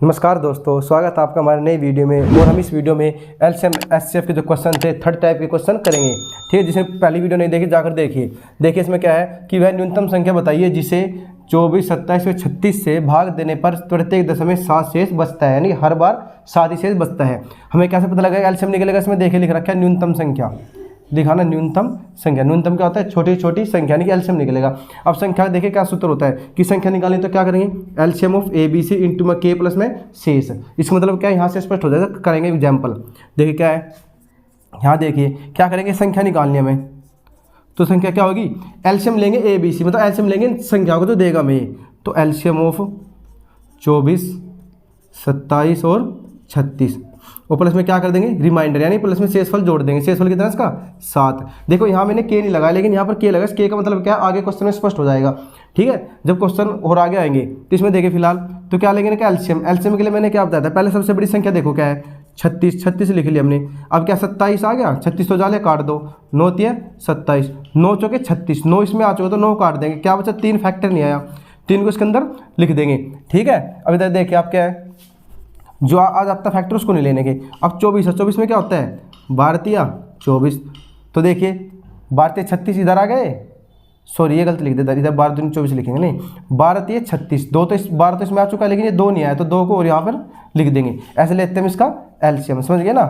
नमस्कार दोस्तों, स्वागत है आपका हमारे नई वीडियो में। और हम इस वीडियो में एलसीएम एचसीएफ के जो क्वेश्चन थे थर्ड टाइप के क्वेश्चन करेंगे। ठीक है, जिसने पहली वीडियो नहीं देखी जाकर देखिए इसमें क्या है कि वह न्यूनतम संख्या बताइए जिसे 24, 27 व 36 से भाग देने पर प्रत्येक दशमलव 7 शेष बचता है, यानी हर बार 7 ही शेष बचता है। हमें कैसे पता लगेगा एलसीएम निकलेगा? इसमें देखिए लिख रखा है न्यूनतम संख्या, दिखाना न्यूनतम संख्या। न्यूनतम क्या होता है? छोटी छोटी संख्या, यानी कि एलसीएम निकलेगा। अब संख्या देखिए क्या सूत्र होता है कि संख्या निकालनी तो क्या करेंगे? LCM of A B C into में के प्लस में शेष। इसका मतलब क्या है? यहाँ से स्पष्ट हो जाएगा। करेंगे एग्जाम्पल, देखिए क्या है यहाँ, देखिए क्या करेंगे, संख्या निकालनी हमें। तो संख्या क्या होगी? एलसीएम लेंगे ए बी सी, मतलब एलसीएम लेंगे संख्या को जो देगा हमें। तो एलसीएम ऑफ 24, 27 और 36 और प्लस में क्या कर देंगे? रिमाइंडर, यानी प्लस में शेषफल जोड़ देंगे। शेषफल कितना है इसका? 7। देखो यहाँ मैंने के नहीं लगाया, लेकिन यहाँ पर के लगा। के का मतलब क्या है? आगे क्वेश्चन में स्पष्ट हो जाएगा। ठीक है, जब क्वेश्चन और आगे आएंगे तो इसमें देखिए फिलहाल तो क्या लेंगे क्या? एलसीएम। एलसीएम के लिए मैंने क्या बताया था? पहले सबसे बड़ी संख्या देखो क्या है? 36 लिख लिया हमने। अब क्या 27 आ गया? 36 तो जाले काट दो, 9 तिया 27, 9 चौके 36, 9 इसमें आ चुका तो 9 काट देंगे। क्या बचा? 3 फैक्टर नहीं आया, 3 को इसके अंदर लिख देंगे। ठीक है, अभी तक देखिए आप क्या है जो आज आता फैक्टर उसको नहीं लेने के। अब 24 है, 24 में क्या होता है? 12 तिया 24। तो देखिए 12 तिया 36 इधर आ गए, सॉरी ये गलत लिख देता, इधर 12 दूनी 24 लिखेंगे, नहीं 12 तिया 36, 2 तो 12 तो इसमें आ चुका है, लेकिन ये 2 नहीं आया तो 2 को और यहाँ पर लिख देंगे। ऐसे लेते हैं इसका एलसीएम, समझ गए ना?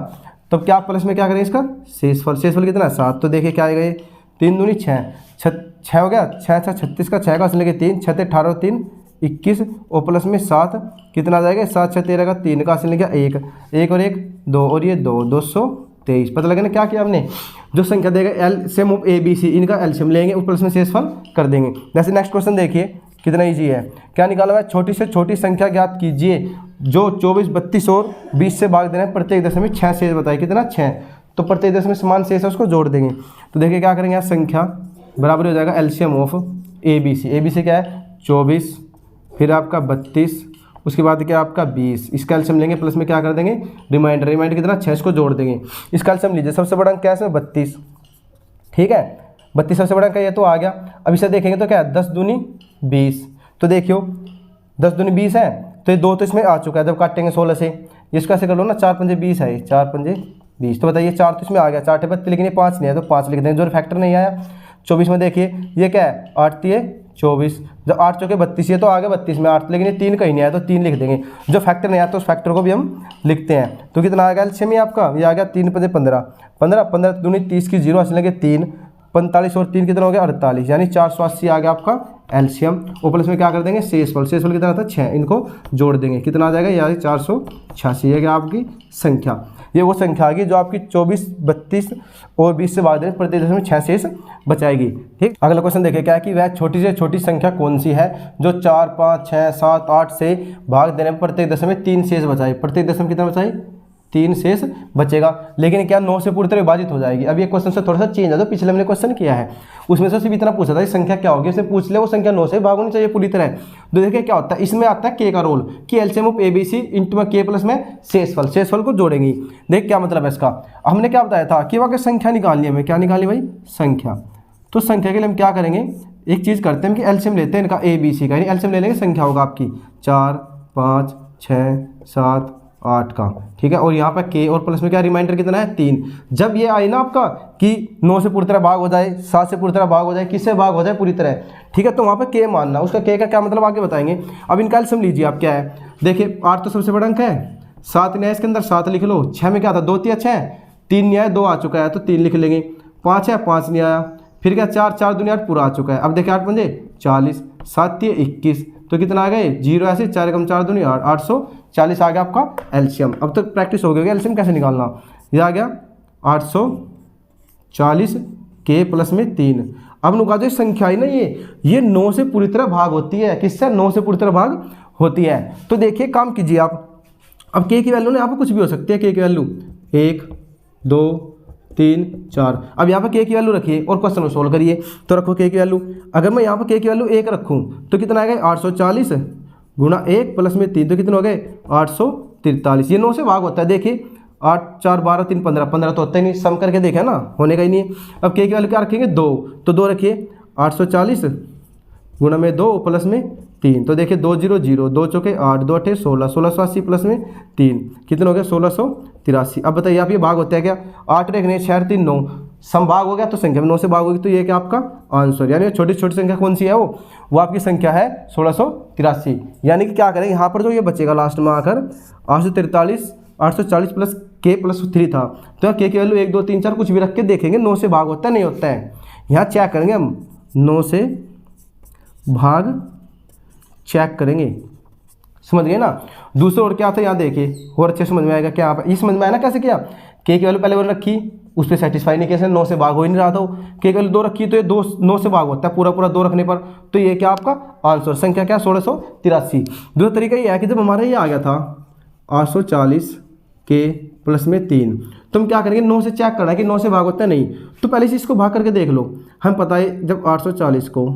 तो क्या प्लस में क्या करेंगे इसका? शेषफल। शेषफल कितना? 7। तो देखिए क्या आएगा ये? 3 दूनी 6, 6 हो गया, 6 6 36 का 6 का असले के 3, 6 18 और 3 21 और प्लस में 7 कितना आ जाएगा? 7 6 13 का 3 का असली क्या? 1, 1 और 1 2 और ये 2, 223। पता लगे ना क्या किया हमने? जो संख्या देगा LCM of A B C, इनका एलसीएम लेंगे और प्लस में शेषफल कर देंगे। जैसे नेक्स्ट क्वेश्चन देखिए कितना ईजी है। क्या निकाला हुआ है? छोटी से छोटी संख्या ज्ञात कीजिए जो 24, 32 और 20 से भाग देना है, प्रत्येक दशमलव 6 शेष बताइए। कितना? 6। तो प्रत्येक दशमलव समान शेष है, उसको जोड़ देंगे। तो देखिए क्या करेंगे, यहाँ संख्या बराबर हो जाएगा LCM of A B C. A B C क्या है? 24, फिर आपका 32, उसके बाद क्या आपका 20। इसका एलसीएम लेंगे, प्लस में क्या कर देंगे? रिमाइंडर। रिमाइंडर कितना? 6 को जोड़ देंगे। इसका एलसीएम लीजिए, सबसे बड़ा अंक क्या है इसमें? 32। ठीक है, 32 सबसे बड़ा अंक ये तो आ गया। अब इसे देखेंगे तो क्या है? 10 दूनी 20। तो देखियो 10 दूनी 20 है, तो ये 2 तो इसमें आ चुका है। जब काटेंगे 16 से, इसका ऐसे कर लो ना, 4 पंजे 20 है, 4 पंजे 20। तो बताइए 4 तो इसमें आ गया, 4 टे 32, लेकिन ये 5 नहीं है तो 5 लिख देंगे। जो फैक्टर नहीं आया 24 में, देखिए ये क्या है? 8 तिये 24, जब 8 चौके 32, ये तो आ गया 32 में 8, लेकिन ये 3 कहीं नहीं आया तो 3 लिख देंगे। जो फैक्टर नहीं आया तो उस फैक्टर को भी हम लिखते हैं। तो कितना आ गया एलसीएम ये आपका? ये आ गया 3 पंजे 15, 15 15 दूनी 30 की 0 असले के 3, 45 और 3 कितना हो गया? 48, यानी 480 आ गया आपका एलसीएम। और प्लस में क्या कर देंगे? शेषफल। शेषफल कितना आता है? 6। इनको जोड़ देंगे, कितना आ जाएगा? यानी 486 है क्या आपकी संख्या? ये वो संख्या आ गई जो आपकी 24, 32 और 20 से भाग देने प्रत्येक दशमलव 6 शेष बचाएगी। ठीक, अगला क्वेश्चन देखिए क्या है कि वह छोटी से छोटी संख्या कौन सी है जो 4, 5, 6, 7, 8 से भाग देने पर प्रत्येक दशमलव 3 शेष बचाए। प्रत्येक दशमलव कितना बचाए? 3 शेष बचेगा, लेकिन क्या 9 से पूरी तरह विभाजित हो जाएगी। अब ये क्वेश्चन से थोड़ा सा चेंज है, जो पिछले हमने क्वेश्चन किया है उसमें से सिर्फ इतना पूछा था ये संख्या क्या होगी, उससे पूछ ले वो संख्या 9 से भाग होनी चाहिए पूरी तरह। तो देखिए क्या होता है, इसमें आता है के का रोल कि LCM of A B C into में के प्लस में शेषफल। शेषफल को जोड़ेंगे। देख क्या मतलब है इसका? हमने क्या बताया था कि वहाँ संख्या निकालनी है हमें। क्या निकालनी भाई? संख्या। तो संख्या के लिए हम क्या करेंगे? एक चीज़ करते हैं कि एलसीएम लेते हैं इनका ए बी सी का, यानी एलसीएम ले लेंगे संख्या होगा आपकी 4, 5, 6, 7, 8 का। ठीक है, और यहाँ पर के और प्लस में क्या रिमाइंडर कितना है? 3। जब ये आई ना आपका कि 9 से पूरी तरह भाग हो जाए, 7 से पूरी तरह भाग हो जाए, किससे भाग हो जाए पूरी तरह, ठीक है, तो वहाँ पर के मानना। उसका के का क्या मतलब आगे बताएंगे। अब इनका एलसीएम लीजिए आप क्या है? देखिए 8 तो सबसे बड़ा अंक है, 7 नहीं है इसके अंदर 7 लिख लो। 6 में क्या था? 2 तिया 6, 3 नहीं आया 2 आ चुका है तो 3 लिख लेंगे। 5 है, 5 नहीं आया, फिर क्या 4 4 दूनी 8 पूरा आ चुका है। अब देखिए 8 पंजे 40, 7 तिये 21, तो कितना आ गए? 0 ऐसे 4 कम 4 दूनी 8, 840 आ गया आपका एलसीएम। अब तक प्रैक्टिस हो गई एलसीएम कैसे निकालना। ये आ गया 840 के प्लस में 3। अब नुका जो संख्या है ना ये 9 से पूरी तरह भाग होती है। किससे? 9 से पूरी तरह भाग होती है। तो देखिए काम कीजिए आप। अब के की वैल्यू ना यहाँ पर कुछ भी हो सकती है। के की वैल्यू 1, 2, 3, 4। अब यहाँ पर के की वैल्यू रखिए और क्वेश्चन को सोल्व करिए। तो रखो के की वैल्यू, अगर मैं यहाँ पर के की वैल्यू 1 रखूँ तो कितना आएगा? 840 गुणा 1 प्लस में 3, तो कितने हो गए? 843। ये 9 से भाग होता है। देखिए 8 4 12 3 15, 15 तो होता ही नहीं, सम करके देखा ना, होने का ही नहीं है। अब के की वैल्यू क्या रखेंगे? 2, तो 2 रखिए। 840 गुणा में 2 प्लस में 3। तो देखिए 2 0 0, 2 चौके 8, 2 8 16, 1680 प्लस में 3 कितने हो गया 1683। अब बताइए आप ये भाग होता है क्या, 8 रखने 6 3 9, समभाग हो गया तो संख्या में 9 से भाग होगी, तो ये क्या आपका आंसर, यानी छोटी छोटी संख्या कौन सी है वो आपकी संख्या है 1683। यानी कि क्या करेंगे यहाँ पर जो ये बचेगा लास्ट में आकर 840 प्लस के प्लस 3 था, तो के की वैल्यू 1 2 3 4 कुछ भी रख के देखेंगे 9 से भाग होता है नहीं होता है। यहाँ चेक करेंगे हम 9 से भाग चेक करेंगे, समझ गए ना। दूसरा और क्या था यहाँ देखिए और अच्छे समझ में आएगा क्या, आप ये समझ में आया ना कैसे किया, के की वैल्यू पहले वन रखी उस पर सेटिस्फाई नहीं किया, 9 से भाग हो ही नहीं रहा था, के की वैल्यू 2 रखी तो ये 9 से भाग होता है पूरा 2 रखने पर, तो ये क्या आपका आंसर संख्या क्या 1683। दूसरा तरीका ये है कि जब हमारा ये आ गया था 840 के प्लस में 3, तो हम क्या करेंगे 9 से चेक करना है कि 9 से भाग होता है नहीं, तो पहले से इसको भाग करके देख लो। हम पता है जब 840 को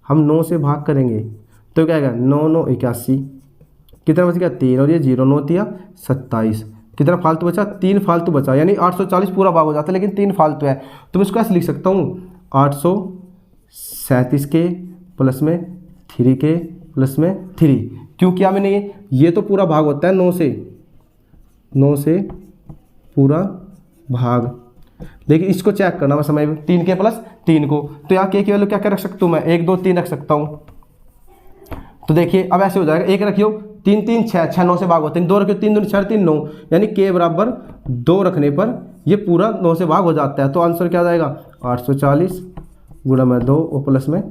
हम 9 से भाग करेंगे तो क्या आएगा 9 9 81, कितना बच गया 3 और ये 0 9 तिया 27, कितना फालतू बचा 3 फालतू बचा, यानी 840 पूरा भाग हो जाता है लेकिन 3 फालतू है, तो मैं इसको ऐसे लिख सकता हूँ 837 के प्लस में 3 के प्लस में 3। क्यों किया मैंने ये तो पूरा भाग होता है 9 से पूरा भाग, लेकिन इसको चेक करना मैं समय 3 के प्लस 3 को, तो यहाँ के की वैल्यू क्या क्या रख सकता हूँ मैं 1 2 3 रख सकता हूँ। तो देखिए अब ऐसे हो जाएगा, 1 रखियो 3 3 6 6 9 से भाग होते हैं, 2 रखियो 3 2 6 3 9, यानी के बराबर 2 रखने पर ये पूरा 9 से भाग हो जाता है, तो आंसर क्या आ जाएगा 840 गुणा में 2 और प्लस में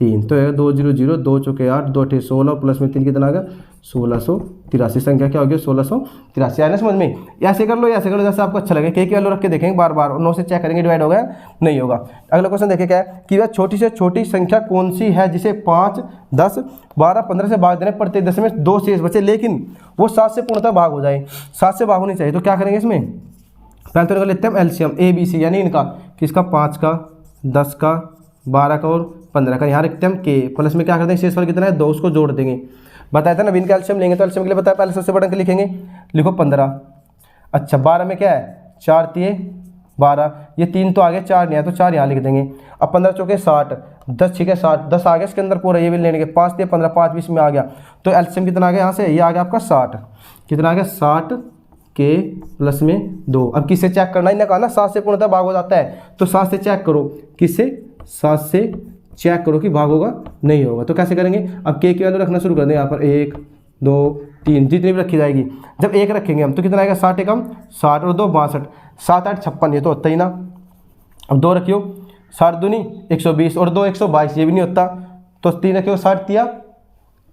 3, तो 2 0 0, 2 चौके 8, 2 8 16 प्लस में 3 कितना आ गया 1683। संख्या क्या हो गया 1683। आया ना समझ में, ऐसे कर लो ऐसे कर लो जैसे आपको अच्छा लगे, के वैल्यू रख के देखेंगे बार बार, 9 से चेक करेंगे डिवाइड हो गया नहीं होगा। अगला क्वेश्चन देखिए क्या है कि वह छोटी से छोटी संख्या कौन सी है जिसे 5 10 12 15 से भाग देने प्रत्येक दशमलव में 2 शेष बचे लेकिन वो 7 से पूर्णतः भाग हो जाए, 7 से भाग होनी चाहिए, तो क्या करेंगे इसमें पहले तो लेते हैं एलसीएम ABC, यानी इनका किसका 5 का 10 का 12 का और 15 का, यहाँ रखते हैं हम के प्लस में क्या करते हैं शेषफल कितना है 2, उसको जोड़ देंगे। बताया था ना इनका एलसीएम लेंगे तो एलसीएम के लिए बताया पहले सबसे बड़ा अंक लिखेंगे, लिखो 15। अच्छा 12 में क्या है 4 तिये 12, ये 3 तो आ गया 4 नहीं है तो 4 यहाँ लिख देंगे। अब 15 चौके 60, 10 6 60, 10 आ गया इसके अंदर पूरा, ये भी लेने के 5 तिये 15, 5 20 में आ गया, तो एलसीएम कितना आ गया यहाँ से, ये आ गया आपका 60, कितना आ गया 60 के प्लस में 2। अब किससे चेक करना, इन्हें कहा ना 7 से पूर्णतः भाग हो जाता है, तो 7 से चेक करो, किससे 7 से चेक करो कि भाग होगा नहीं होगा, तो कैसे करेंगे, अब के की वैल्यू रखना शुरू कर देंगे यहाँ पर 1 2 3 जितनी भी रखी जाएगी, जब 1 रखेंगे हम तो कितना आएगा 60 एकम 60 और 2 62, 7 8 56, ये तो होता ही ना। अब 2 रखियो 60 दूनी 120 और 2 122, ये भी नहीं होता, तो 3 रखियो 60 तिया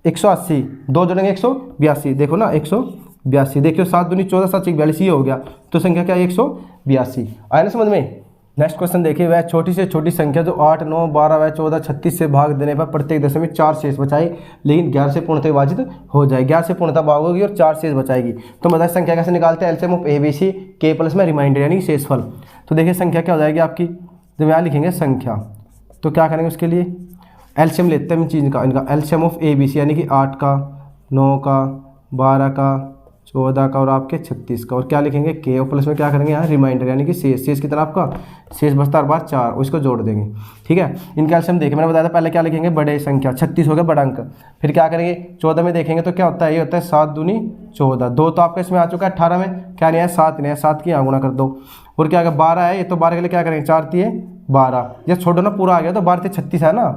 180, 2 जोड़ेंगे 182, देखो ना 182, देखियो 7 दूनी 14 7 42, ये हो गया, तो संख्या क्या 182। आया ना समझ में। नेक्स्ट क्वेश्चन देखिए, वह छोटी से छोटी संख्या जो 8 9 12 व 14 36 से भाग देने पर प्रत्येक दशमलव में 4 शेष बचाए लेकिन 11 से पूर्णतः विभाजित हो जाए, 11 से पूर्णतः भाग होगी और 4 शेष बचाएगी, तो मतलब संख्या कैसे निकालते हैं, एलसीएम ऑफ ABC के प्लस में रिमाइंडर यानी शेषफल। तो देखिए संख्या क्या हो जाएगी आपकी, जब यहाँ लिखेंगे संख्या तो क्या करेंगे उसके लिए एलसीएम लेते हैं चीज़ का, इनका एलसीएम ऑफ ABC यानी कि 8 का 9 का 12 का 14 का और आपके 36 का, और क्या लिखेंगे के, और प्लस में क्या करेंगे यहाँ रिमाइंडर यानी कि शेष कितना आपका शेष बचता बार 4, और इसको जोड़ देंगे। ठीक है, इनका एलसीएम देखिए मैंने बताया था पहले क्या लिखेंगे बड़े संख्या, 36 हो गया बड़ा अंक, फिर क्या करेंगे 14 में देखेंगे तो क्या होता है, ये होता है 7 दूनी 14, 2 तो आपका इसमें आ चुका है, 18 में क्या नहीं है 7 नहीं है, 7 की यहाँ गुणा कर दो, और क्या 12 है, ये तो 12 के लिए क्या करेंगे 4 तिये 12, ये छोड़ो ना पूरा आ गया, तो 12 तिये 36 है ना,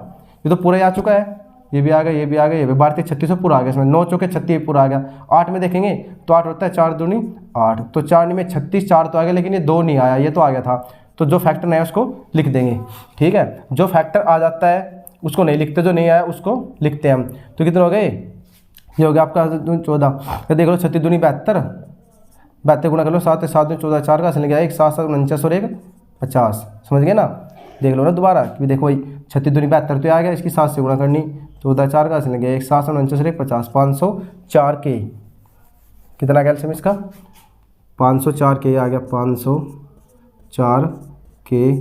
ये तो पूरा ही आ चुका है, ये भी आ गया ये भी आ गया, ये भी 12 तिये 36 पूरा आ गया, इसमें 9 चौके 36 पूरा आ गया। 8 में देखेंगे तो 8 होता है 4 दूनी 8, तो 4 में 36 4 तो आ गया, लेकिन ये 2 नहीं आया, ये तो आ गया था, तो जो फैक्टर नहीं है उसको लिख देंगे। ठीक है, जो फैक्टर आ जाता है उसको नहीं लिखते, जो नहीं आया उसको लिखते हैं हम। तो कितने हो गए, ये हो गया आपका 14, तो देख लो 36 दूनी 72, 72 गुणा कर लो 7 7 दूनी 14, 4 का गया 1 7 7 49 और 1 50, समझ गए ना। देख लो ना दोबारा कि देखो भाई 36 दूनी 72 तो आ गया, इसकी 7 से गुणा करनी, 14 4 का लग गया 1 7 49 और 1 50, 504 के, कितना गया एलसीएम इसका 504 के आ गया, 504 के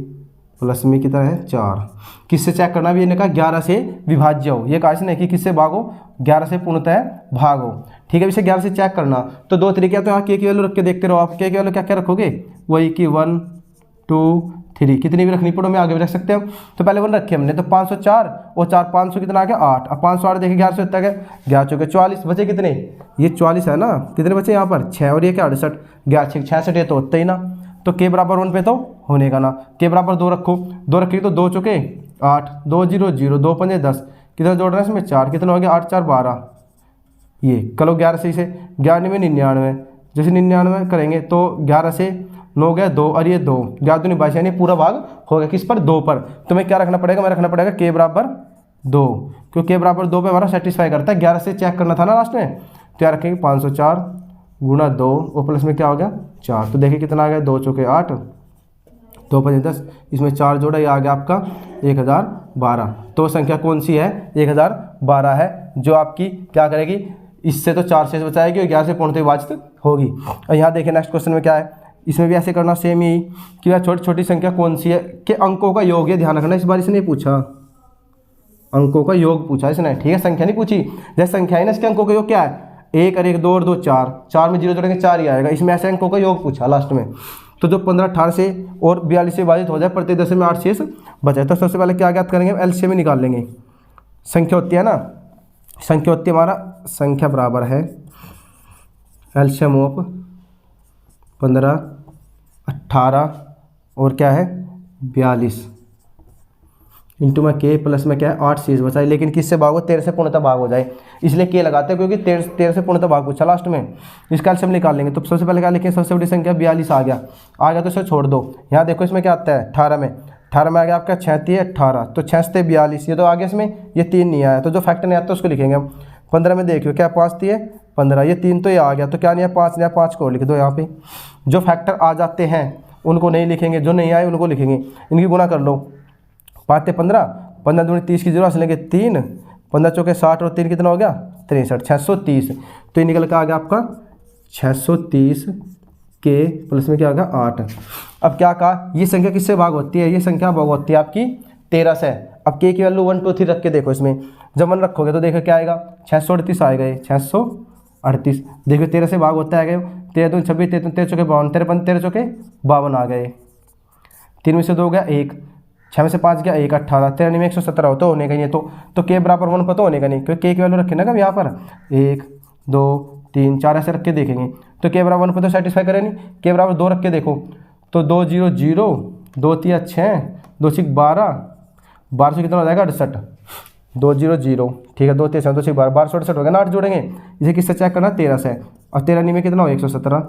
प्लस में कितना है 4। किससे चेक करना भी, इन्हें कहा 11 से विभाज्य हो, ये कहा इसने कि किससे भागो 11 से पूर्णतः भागो। ठीक है, इसे 11 से चेक करना तो 2 तरीके, तो यहाँ के की वैल्यू रख के देखते रहो आप, के की वैल्यू क्या क्या रखोगे, वही कि 1 2 3, कितनी भी रखनी पड़ो मैं आगे भी रख सकते हैं। तो पहले 1 रखे हमने, तो 504 और 4 500 कितना आ गया 8। अब 508 देखिए 11 से होता है 11 चौके 44, बचे कितने, ये 44 है ना, कितने बचे यहाँ पर 6 और ये क्या 68, 11 6 66, ये तो होता ही ना। तो के बराबर 1 पे तो होने का ना, के बराबर 2 रखो, 2 रखेगी तो 2 चौके 8, 2 0 0, 2 5 10, कितना जोड़ रहे हैं इसमें 4, कितना हो गया 8 4 12, ये कलो 11 से इसे 11 में 99, जैसे 99 करेंगे तो 11 से 9 गया 2 और ये 2, 11 दूनी 22, यानी पूरा भाग हो गया किस पर 2 पर। तो मैं क्या रखना पड़ेगा, मैं रखना पड़ेगा के बराबर 2, क्योंकि के बराबर 2 पे हमारा सेटिस्फाई करता है। 11 से चेक करना था ना लास्ट में, तो यार रखेंगे 504 गुणा 2 और प्लस में क्या हो गया 4। तो देखिए कितना आ गया 2 चौके 8, 2 5 10, इसमें 4 जोड़ा, ये आ गया आपका 1012। तो संख्या कौन सी है 1012 है, जो आपकी क्या करेगी, इससे तो 4 शेष बचाएगी और 11 से पूर्णतः विभाजित होगी। और यहाँ देखिए नेक्स्ट क्वेश्चन में क्या है, इसमें भी ऐसे करना सेम ही कि वह छोटी छोटी संख्या कौन सी है कि अंकों का योग है, ध्यान रखना। इस बार इसने पूछा अंकों का योग पूछा इसने, ठीक है, संख्या नहीं पूछी। जैसे संख्या है ना, इसके अंकों का योग क्या है 1 और 1 2 और 2 4, 4 में 0 जोड़ेंगे 4 ही आएगा। इसमें ऐसे अंकों का योग पूछा लास्ट में, तो जो 15 18 से और 42 से विभाजित हो जाए, प्रत्येक 10 में 8 शेष बचे। तो सबसे पहले क्या ज्ञात करेंगे, एलसीएम निकाल लेंगे। संख्या होती है ना, संख्या होती है हमारा, संख्या बराबर है एलसीएम ऑफ 15 18 और क्या है 42 इंटू में के प्लस में क्या है 8 शेष बचा है। लेकिन किससे भाग हो, 13 से पूर्णतः भाग हो जाए, इसलिए के लगाते हैं, क्योंकि 13 से पूर्णतः भाग पूछा लास्ट में। इसका एलसीएम निकाल लेंगे। तो सबसे पहले क्या लिखें, सबसे बड़ी संख्या 42 आ गया तो इसे छोड़ दो। यहाँ देखो इसमें क्या आता है 18 में आ गया आपका 36 18, तो 6 42, ये तो आ गया इसमें, ये 3 नहीं आया, तो जो फैक्टर नहीं आता उसको लिखेंगे हम। 15 में देखियो क्या 5 थी 15, ये 3 तो ये आ गया, तो क्या नहीं है 5 नहीं आया, 5 को लिख दो यहाँ पे। जो फैक्टर आ जाते हैं उनको नहीं लिखेंगे, जो नहीं आए उनको लिखेंगे। इनकी गुना कर लो, 5 15, 15 दूनी 30 की जरूरत लेंगे 3, 15 चौके 60 और 3 कितना हो गया 63, 630। तो ये निकल कर आ गया आपका 630 के प्लस में क्या आ गया 8। अब क्या कहा, ये संख्या किससे भाग होती है, ये संख्या भाग होती है आपकी 13 से। अब के की वैल्यू 1 2 3 रख के देखो, इसमें जब 1 रखोगे तो देखो क्या आएगा 638 आएगा, ये 638। देखो 13 से भाग होता है, 13 2 26, 13 चौके 52, 13 चौके 52 आ गए। 3 में से 2 गया 1, 6 में से 5 गया 1 18, 13 में 117 हो तो होने का नहीं है। तो के बराबर 1 पता होने का नहीं, क्योंकि के की वैल्यू रखे ना हम यहाँ पर 1 2 3 4 ऐसे रख के देखेंगे, तो के बराबर 1 पर तो सेटिस्फाई करे नहीं। के बराबर 2 रख के देखो, तो 2 0 0, 2 3 6, 2 6 12, 12 से कितना हो जाएगा 68, 2 0 0, ठीक है 2 3 2 6 12, 12 68 हो गया ना, 8 जोड़ेंगे। इसे किससे चेक करना 13 से, और 13 नहीं में कितना हो 117,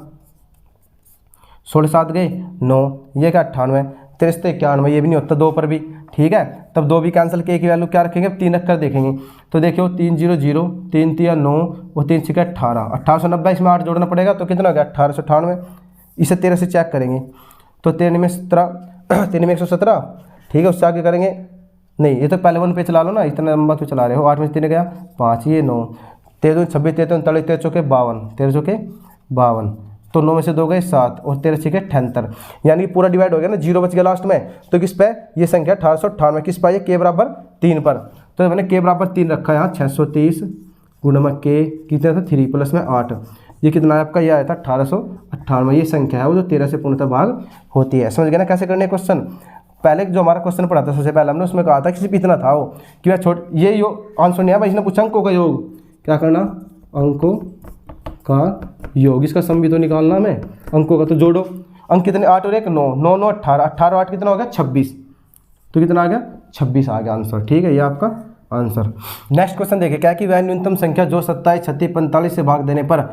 16 7 गए 9, ये क्या 98, 93 91, ये भी नहीं होता 2 पर भी, ठीक है। तब 2 भी कैंसिल, के की वैल्यू क्या रखेंगे 3 रख कर देखेंगे। तो देखियो 3 0 0, 3 3 9 और 3 6 18, 1890, इसमें 8 जोड़ना पड़ेगा, तो कितना हो गया 1898। इसे 13 से चेक करेंगे, तो 13 में 17, 3 में 117, ठीक है। उससे आगे करेंगे नहीं, ये तो पहले 1 पे चला लो ना, इतना लंबा क्यों चला रहे हो। 8 में 3 गया 5, ये 9, 13 26 13 39, 13 चौके 52, 13 चौके 52, तो 9 में से 2 गए 7 और 13 6 78, यानी पूरा डिवाइड हो गया ना, 0 बच गया लास्ट में। तो किस पे, ये संख्या 1898 किस पर, के बराबर 3 पर। तो मैंने के बराबर 3 रखा है यहाँ, 630 गुणा में के कितना था 3 प्लस में 8, ये कितना है आपका, ये आया था 1898। ये संख्या है वो जो 13 से पूर्णतः भाग होती है। समझ गए ना कैसे करने क्वेश्चन। पहले जो हमारा क्वेश्चन पढ़ा था सबसे पहले हमने, उसमें कहा था कि सिर्फ इतना था वो कि वह ये योग आंसर नहीं आया भाई, इसने पूछा अंकों का योग, क्या करना अंकों का योग, इसका सम भी तो निकालना हमें, अंकों का तो जोड़ो। अंक कितने 8 और 1 9, 9 9 18, 18 8 कितना हो गया 26, तो कितना आ गया 26 आ गया आंसर, ठीक है, ये आपका आंसर। नेक्स्ट क्वेश्चन देखिए क्या कि वह न्यूनतम संख्या जो 27 36 45 से भाग देने पर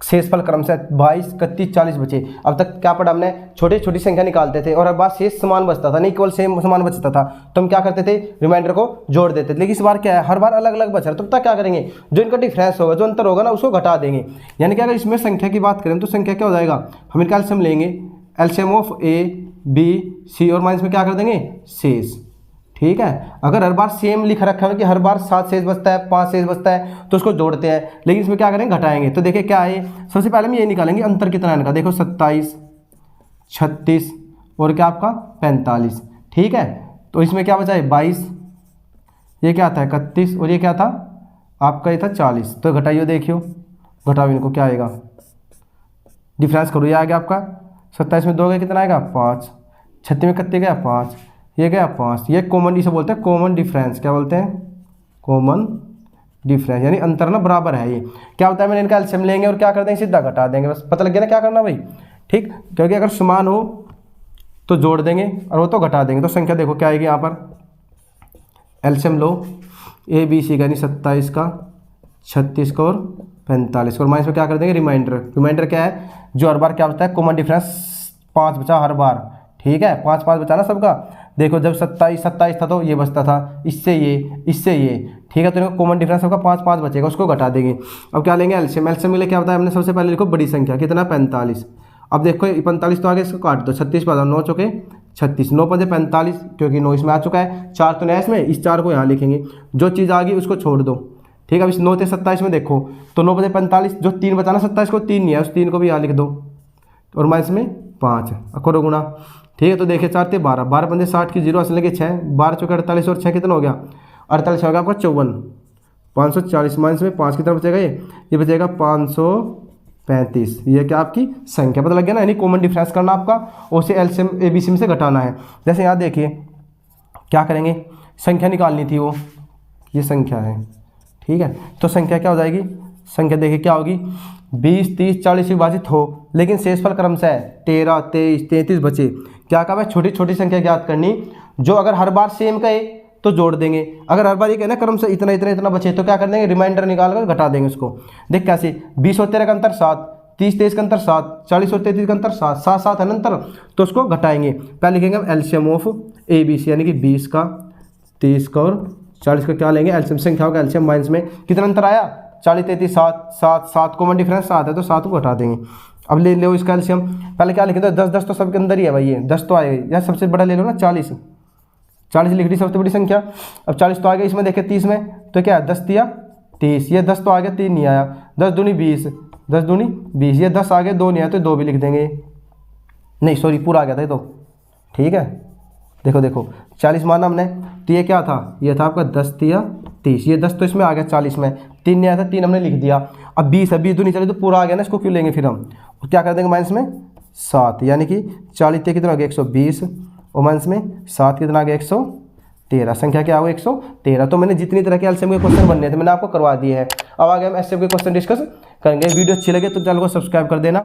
शेषफल क्रम से 22 31 40 बचे। अब तक क्या पढ़ा हमने, छोटी छोटी संख्या निकालते थे और हर बार शेष समान बचता था, नहीं केवल सेम समान बचता था, तो हम क्या करते थे रिमाइंडर को जोड़ देते थे। लेकिन इस बार क्या है, हर बार अलग अलग बच रहा है, तो तब क्या करेंगे, जो इनका डिफरेंस होगा, जो अंतर होगा ना, उसको घटा देंगे। यानी कि अगर इसमें संख्या की बात करें तो संख्या क्या हो जाएगा, हम इनका एलसीएम लेंगे, LCM of A B C और माइनस में क्या कर देंगे शेष, ठीक है। अगर हर बार सेम लिख रखा है कि हर बार 7 शेष बचता है 5 शेष बचता है, तो उसको जोड़ते हैं, लेकिन इसमें क्या करेंगे घटाएंगे। तो देखिए क्या है, सबसे पहले हम ये निकालेंगे अंतर कितना है इनका, देखो 27 36 और क्या आपका 45, ठीक है। तो इसमें क्या बचा है 22, ये क्या था 31 और ये क्या था आपका, ये था 40। तो घटाइए देखियो, घटाओ इनको, क्या आएगा डिफरेंस करो, ये आ गया आपका 27 में 2 गए कितना आएगा 5, 36 में कितने गया 5, ये गया 5, ये कॉमन, इसे बोलते हैं कॉमन डिफरेंस। क्या बोलते हैं? कॉमन डिफरेंस, यानी अंतर ना बराबर है। ये क्या होता है, मैंने इनका एलसीएम लेंगे और क्या कर देंगे, सीधा घटा देंगे, बस पता लग गया ना क्या करना भाई। ठीक, क्योंकि अगर समान हो तो जोड़ देंगे और वो तो घटा देंगे। तो संख्या देखो क्या आएगी यहाँ पर, एलसीएम लो, ए बी सी का, यानी 27 का, 36 का और 45 का, और माइनस में क्या कर देंगे रिमाइंडर। रिमाइंडर क्या है, जो हर बार क्या होता है कॉमन डिफरेंस 5 बचा हर बार। ठीक है, 5 5 बचा ना सबका। देखो जब 27 था तो ये बचता था, इससे ये। ठीक है, तो इनको कॉमन डिफरेंस सबका 5 5 बचेगा, उसको घटा देंगे। अब क्या लेंगे एलसीएम। एलसीएम के लिए क्या होता है, हमने सबसे पहले लिखो बड़ी संख्या, कितना 45। अब देखो 45 तो आगे इसको काट दो, 36 पर 9 चौके 36, 9 पंजे 45, क्योंकि 9 इसमें आ चुका है, 4 तो नया इसमें, इस 4 को यहाँ लिखेंगे, जो चीज़ आ गई उसको छोड़ दो। ठीक है, अब इस 9 से 27 में देखो तो 9 पंजे 45, जो 3 बचाना 27 को 3 नहीं है, उस 3 को भी यहाँ लिख दो, और माइनस में 5 करो गुणा। ठीक है, तो देखिए 4 थे 12, 12 पंजे 60 की 0 असल के 6, 12 चौके 48 और 6 कितना हो गया 48 हो गया आपका 54, 540 माइनस में 5 कितना बचेगा, ये बचेगा 535। ये क्या आपकी संख्या, पता लग गया ना, यानी कॉमन डिफरेंस करना आपका, और उसे एलसीएम एबीसी में से घटाना है। जैसे यहाँ देखिए क्या करेंगे, संख्या निकालनी थी, वो ये संख्या है। ठीक है, तो संख्या क्या हो जाएगी, संख्या देखिए क्या होगी, 20 30 40 विभाजित हो, लेकिन शेषफल क्रमशः है 13 23 33 बचे। क्या कहा है, छोटी छोटी संख्या ज्ञात करनी, जो अगर हर बार सेम कहे तो जोड़ देंगे, अगर हर बार ये कहना क्रमशः इतना इतना इतना बचे तो क्या कर देंगे, रिमाइंडर निकाल कर घटा देंगे उसको। देख कैसे, 20 और 13 का अंतर 7, 30 23 का अंतर 7, 40 और 33 का अंतर 7, 7 7 है अंतर, तो उसको घटाएंगे। पहले लिखेंगे हम LCM of A B C, यानी कि 20 का 30 का और 40 का क्या लेंगे एलसीएम, संख्याओं का एलसीएम, माइनस में कितना अंतर आया 40 33 7 7 7, कॉमन डिफरेंस 7 है तो 7 को घटा देंगे। अब ले लो इसका एलसीएम, पहले क्या लिखेंगे, 10 10 तो सबके अंदर ही है भाई, ये 10 तो आएगा, या सबसे बड़ा ले लो ना 40 लिख दी सबसे बड़ी संख्या। अब 40 तो आ गया, इसमें देखे 30 में तो क्या है 10 दिया 30, ये 10 तो आ गया 3 नहीं आया, 10 दूनी 20, 10 दूनी 20, ये 10 आ गया 2 नहीं आया तो 2 भी लिख देंगे, नहीं सॉरी पूरा आ गया था ये तो। ठीक है, देखो देखो 40 माना हमने, तो ये क्या था, ये था आपका 10 दिया 30, ये 10 तो इसमें आ गया 40 में, 3 नहीं आया था 3 हमने लिख दिया। अब 20 है, 20 दूनी 40 तो पूरा आ गया ना, इसको क्यों लेंगे फिर हम, और क्या कर देंगे माइनस में 7, यानी कि 40 कितना हो गया 120, और माइनस में 7 कितना आ गया 113, संख्या क्या हो 113। तो मैंने जितनी तरह के एलसीएम के क्वेश्चन बनने थे मैंने आपको करवा दिए हैं। अब आगे हम एसएफ के क्वेश्चन डिस्कस करेंगे। वीडियो अच्छी लगे तो चैनल को सब्सक्राइब कर देना।